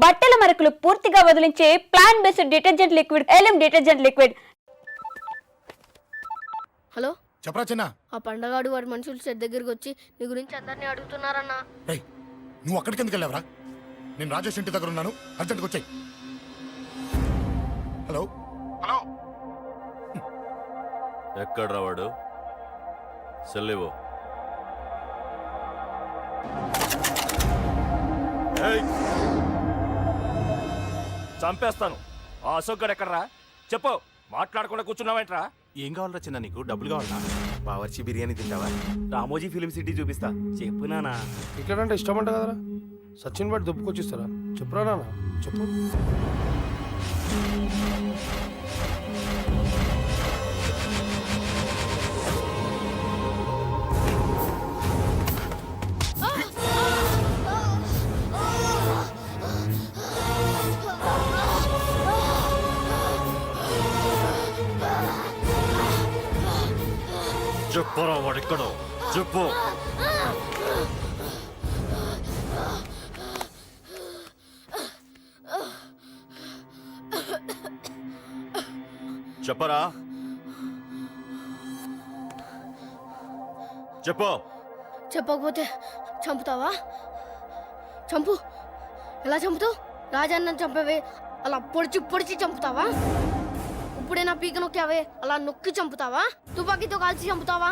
బట్టల మరకలు పూర్తిగా వదిలించే plant based detergent liquid Elim detergent liquid. Hello చెప్పరా చిన్న. ఆ పండగాడు వాడి మనుషులు సెట్ దగ్గరికి వచ్చి నీ గురించి అందరినీ అడుగుతున్నారన్నా. రేయ్, నువ్వు అక్కడికి ఎందుకు వెళ్ళావరా? నేను రాజేష్ ఇంటి దగ్గర ఉన్నాను, అర్జెంట్గా వచ్చాయి. హలో హలో, ఎక్కడ రావాడు? సెల్లివో. చంపేస్తాను. ఆ అశోక్ గడు ఎక్కడరా? చెప్పు. మాట్లాడకుండా కూర్చున్నావేంట్రా? ఏం కావాలరా చిన్న? నీకు డబ్బులు కావాలా? బావర్చి బిర్యానీ తింటావా? రామోజీ ఫిలిం సిటీ చూపిస్తా. చెప్పు నానా. క్రికెట్ అంటే ఇష్టం అంట కదరా? సచిన్ బట్టి దుబ్బుకొచ్చిస్తారా? చెప్పురా నాన్న, చెప్పు. చెప్పరా వాడిక్కడో? చెప్పు. చెప్పరా, చెప్పు. చెప్పకపోతే చంపుతావా? చంపు. ఎలా చంపుతావు? రాజాన్నని చంపవే అలా పొడిచి పొడిచి చంపుతావా? ఇప్పుడైనా పీక నొక్కావే అలా నొక్కి చంపుతావా? తుపాకీతో కాల్చి చంపుతావా?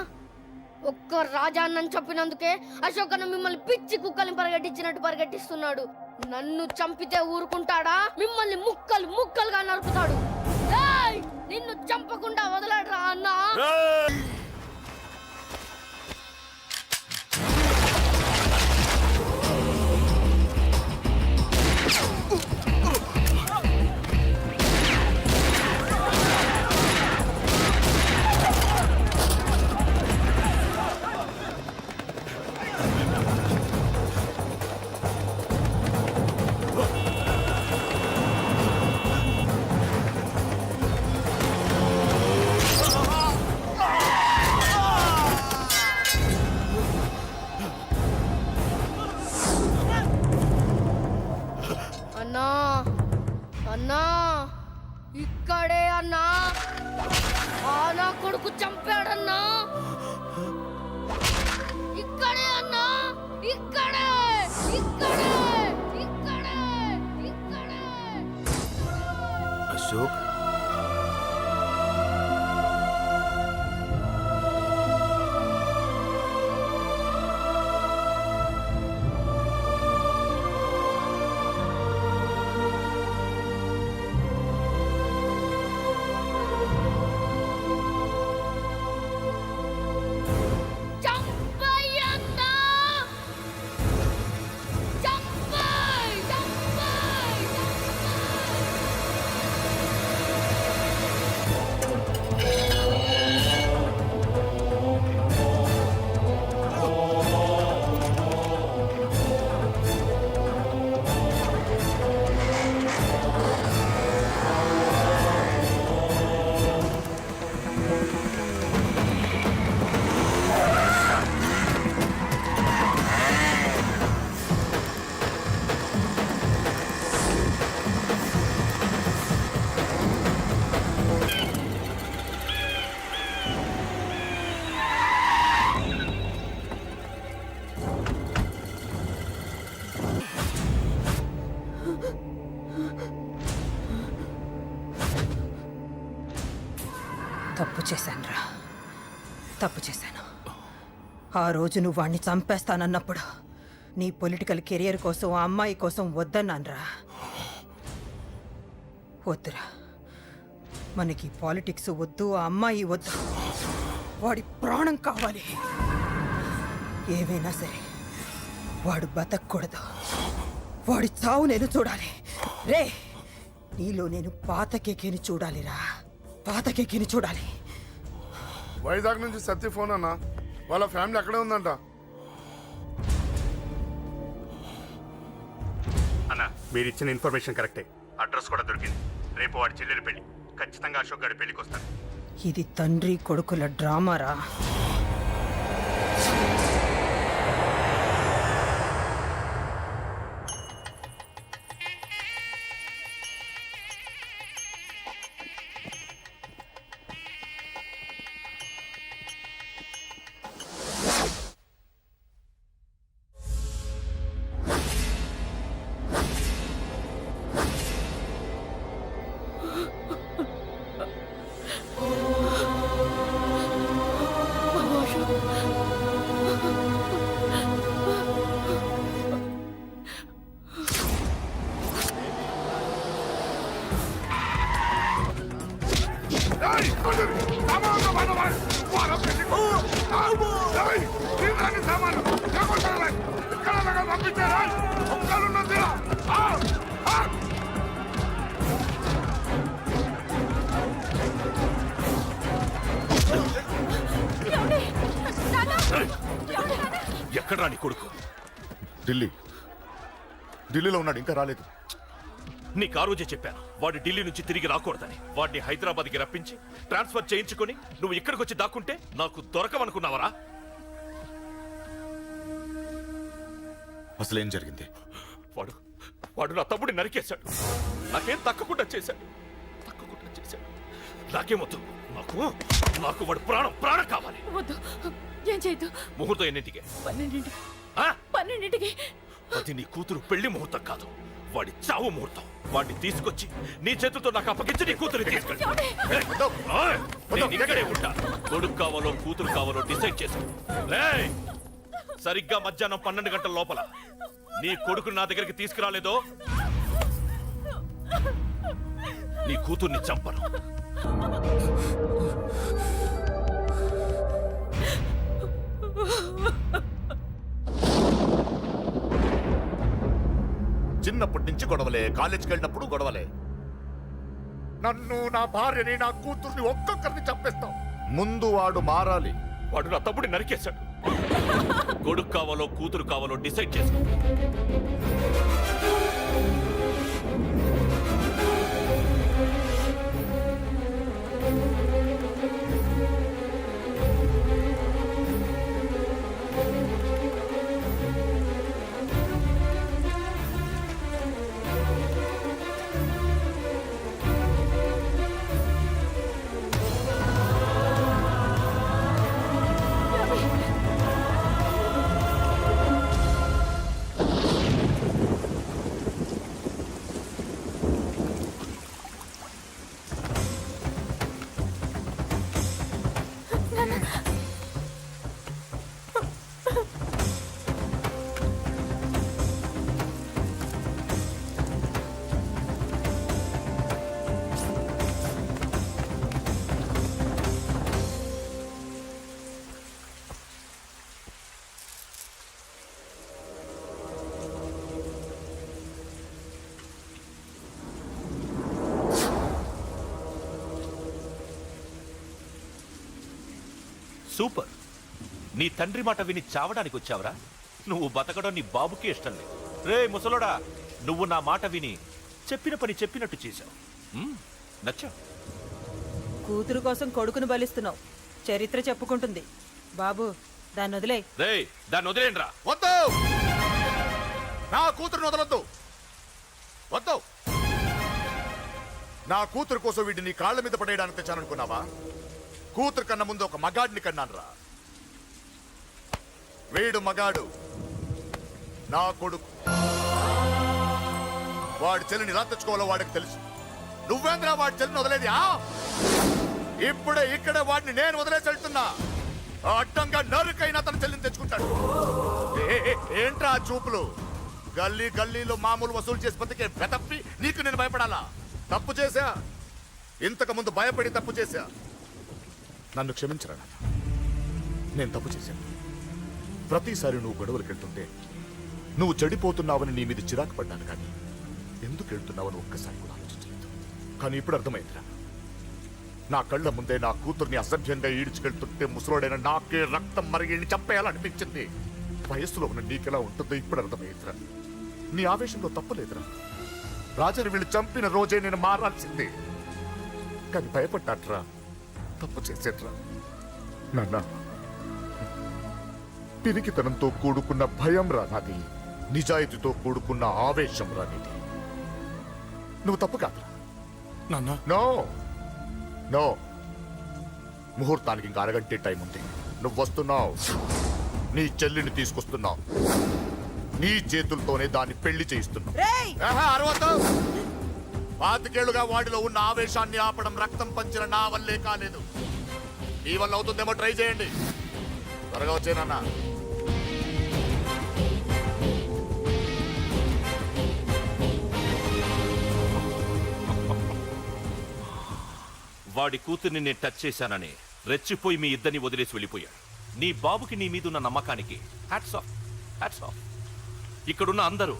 ఒక్క రాజాన్నని చంపినందుకే అశోక్ అన్న మిమ్మల్ని పిచ్చి కుక్కల్ని పరిగెట్టించినట్టు పరిగెట్టిస్తున్నాడు. నన్ను చంపితే ఊరుకుంటాడా? మిమ్మల్ని ముక్కలు ముక్కలుగా నరుకుతాడు. ఏయ్! నిన్ను చంపకుండా వదలడరా అన్నా. అన్నా అన్నా, ఇక్కడే అన్నా. నా కొడుకు చంపాడన్నా. ఇక్కడే అన్నా, ఇక్కడే ఇక్కడే ఇక్కడే ఇక్కడే. అశోక్, తప్పు చేశానురా, తప్పు చేశాను. ఆ రోజు నువ్వు వాణ్ణి చంపేస్తానన్నప్పుడు నీ పొలిటికల్ కెరియర్ కోసం ఆ అమ్మాయి కోసం వద్దన్నానురా. వద్దురా, మనకి పాలిటిక్స్ వద్దు, ఆ అమ్మాయి వద్దు. వాడి ప్రాణం కావాలి. ఏమైనా సరే వాడు బతకూడదు. వాడి చావు నేను చూడాలి. రే, నీలో నేను పాత కేకేని చూడాలిరా, పాత కేకేని చూడాలి. వైజాగ్ నుంచి సత్య ఫోన్ అన్న, వాళ్ళ ఫ్యామిలీ అక్కడే ఉందంట. అన్న మీరు ఇచ్చిన ఇన్ఫర్మేషన్ కరెక్టే. అడ్రస్ కూడా దొరికింది. రేపు వాడి చెల్లెలు పెళ్లి. ఖచ్చితంగా అశోక్ గారి పెళ్లికి వస్తాను. ఇది తండ్రి కొడుకుల డ్రామారా. ఎక్కడ్రా నీ కొడుకు? ఢిల్లీలో ఉన్నాడు, ఇంకా రాలేదు. నీకు ఆ రోజే చెప్పాను వాడు ఢిల్లీ నుంచి తిరిగి రాకూడదని. వాడిని హైదరాబాద్కి రప్పించి ట్రాన్స్ఫర్ చేయించుకొని నువ్వు ఇక్కడికి వచ్చి దాక్కుంటే నాకు దొరకవనుకున్నావరా? అసలేం జరిగింది? వాడు వాడు నా తమ్ముడిని నరికేశాడు. నాకేం తక్కకుండా చేశాడు. నాకేమొద్దు. నాకు వాడు ప్రాణం కావాలి. వద్దు, ఏం చేయొద్దు. ముహూర్తం ఎన్నింటికి? 12ంటికి. ఆ? 12ంటికి. అది నీ కూతురు పెళ్లి ముహూర్తం కాదు, వాడి చావు ముహూర్తం. వాడిని తీసుకొచ్చి నీ చేతులతో నాకు అప్పగించి నీ కూతురు తీసుకెళ్ళి. నేను ఇక్కడే ఉంటా. కొడుకు కావాలో కూతురు కావాలో డిసైడ్ చేసు. సరిగ్గా మధ్యాహ్నం 12 గంటల లోపల నీ కొడుకుని నా దగ్గరికి తీసుకురాలేదో నీ కూతుర్ని చంపను. చిన్నప్పటి నుంచి గొడవలే, కాలేజీకి వెళ్ళినప్పుడు గొడవలే. నన్ను, నా భార్యని, నా కూతుర్ని ఒక్కొక్కరిని చంపేస్తాం. ముందు వాడు మారాలి. వాడు నా తమ్ముడిని నరికేశాడు. కొడుకు కావాలో కూతురు కావాలో డిసైడ్ చేసుకో. సూపర్. నీ తండ్రి మాట విని చావడానికి వచ్చావరా? నువ్వు బతకడం నీ బాబుకి ఇష్టం లేదు. రే ముసలోడా, నువ్వు నా మాట విని చెప్పిన పని చెప్పినట్టు చేశావు. నచ్చా? కూతురు కోసం కొడుకును బలిస్తున్నావు. చరిత్ర చెప్పుకుంటుంది. బాబు, దాన్ని వదిలే. రే దాన్ని వదిలేండ్రా. వద్దు, నా కూతురుని వదలొద్దు. వద్దు. నా కూతురు కోసం వీడిని నీ కాళ్ళ మీద పడేయడానికి తెచ్చాననుకున్నావా? కూతురు కన్నా ముందు ఒక మగాడిని కన్నాను రా. వీడు మగాడు, నా కొడుకు. వాడి చెల్లిని ఎలా తెచ్చుకోవాలో వాడికి తెలుసు. నువ్వేంద్రా వాడి చెల్లిని వదిలేది? ఇప్పుడే ఇక్కడే వాడిని నేను వదిలేసి వెళ్తున్నా. అడ్డంగా నరుకైనా తన చెల్లిని తెచ్చుకుంటాడు. ఏంట్రా ఆ చూపులు? గల్లీ గల్లీలో మామూలు వసూలు చేసి బతికే వెతప్పి నీకు నేను భయపడాలా? తప్పు చేశా, ఇంతకు ముందు భయపడి తప్పు చేశా. నన్ను క్షమించరా నాన్న. నేను తప్పు చేశాను. ప్రతిసారి నువ్వు గొడవలకు వెళ్తుంటే నువ్వు చెడిపోతున్నావని నీ మీద చిరాకు పడ్డాను, కానీ ఎందుకు వెళ్తున్నావని ఒక్కసారి కూడా ఆలోచించలేదు. కానీ ఇప్పుడు అర్థమైందిరా. నా కళ్ళ ముందే నా కూతుర్ని అసభ్యంగా ఈడ్చుకెళ్తుంటే ముసలోడైన నాకే రక్తం మరిగి చంపేయాలనిపించింది. వయస్సులో ఉన్న నీకెలా ఉంటుందో ఇప్పుడు అర్థమైందిరా. నీ ఆవేశంలో తప్పలేదురా. రాజని వీళ్ళు చంపిన రోజే నేను మారాల్సిందే, కానీ భయపడ్డాట్రా. తప్పు చేసేట్రా నాన్న. పిరికితనంతో కూడుకున్న భయం రా నాది. నిజాయితీతో కూడుకున్న ఆవేశం రా నీది. నువ్వు తప్పు కాదురా నాన్న. నో నో, ముహూర్తానికి ఇంకా అరగంటే టైం ఉంది. నువ్వు వస్తున్నావు, నీ చెల్లిని తీసుకొస్తున్నావు. నీ చేతులతోనే దాన్ని పెళ్లి చేయిస్తున్నావు. అరవద్దు. 25 ఏళ్లుగా వాడిలో ఉన్న ఆవేశాన్ని ఆపడం రక్తం పంచిన నా వల్లే కాలేదు. ఈ వల్ల అవుతుందేమో ట్రై చేయండి. త్వరగా వచ్చేనన్నా. వాడి కూతుర్ని నేను టచ్ చేశానని రెచ్చిపోయి మీ ఇద్దరిని వదిలేసి వెళ్ళిపోయాడు. నీ బాబుకి నీ మీద ఉన్న నమ్మకానికి హ్యాట్స్ ఆఫ్, హ్యాట్స్ ఆఫ్. ఇక్కడున్న అందరూ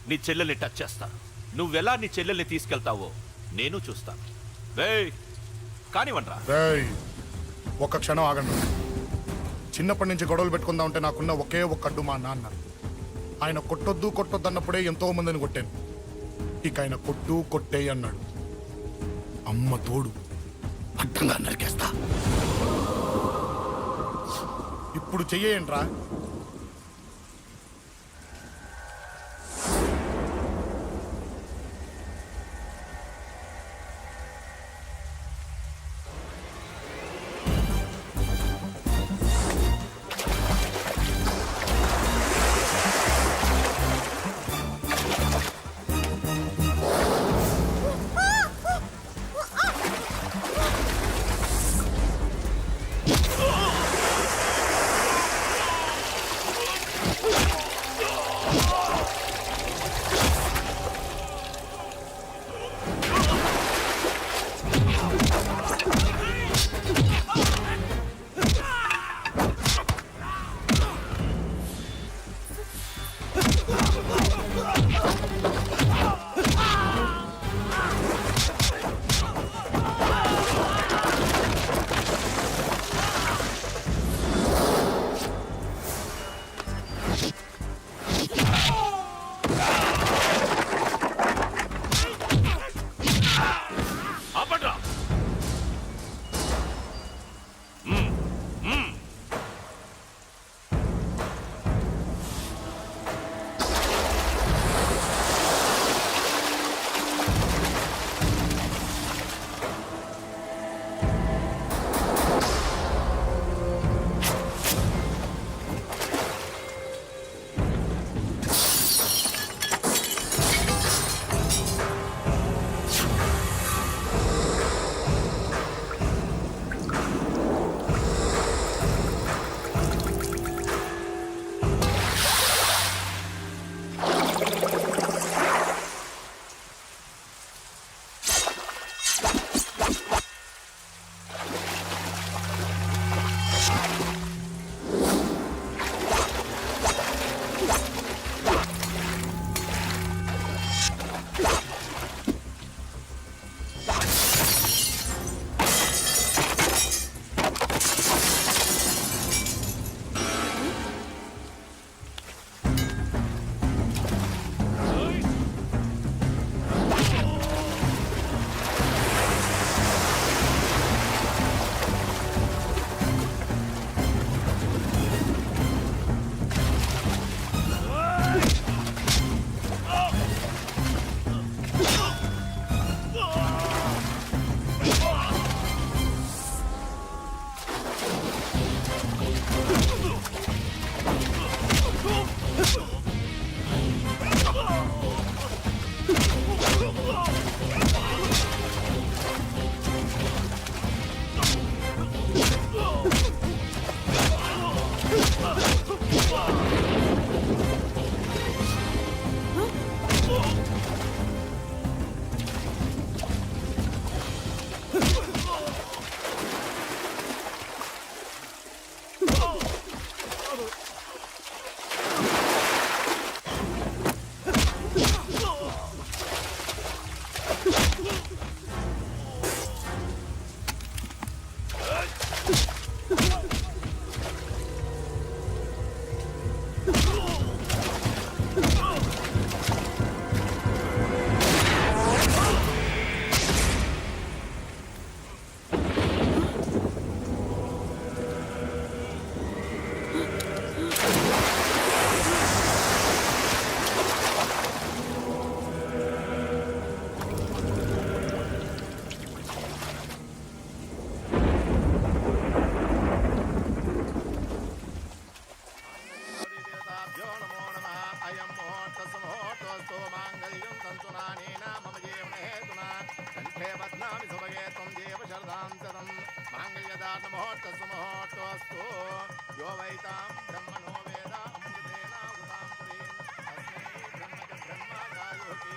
నీ చెల్లెల్ని టచ్ చేస్తారు. నువ్వెలా నీ చెల్లెల్ని తీసుకెళ్తావో నేను చూస్తాను. కానివ్వండ్రా. ఒక్క క్షణం ఆగండి. చిన్నప్పటి నుంచి గొడవలు పెట్టుకుందాం అంటే నాకున్న ఒకే ఒక్క అడ్డు మా నాన్న. ఆయన కొట్టొద్దు కొట్టొద్దు అన్నప్పుడే ఎంతో మందిని కొట్టాను. ఇక ఆయన కొట్టు కొట్టే అన్నాడు. అమ్మ తోడు అడ్డంగా నరికేస్తా. ఇప్పుడు చెయ్యండ్రా. यो वैतां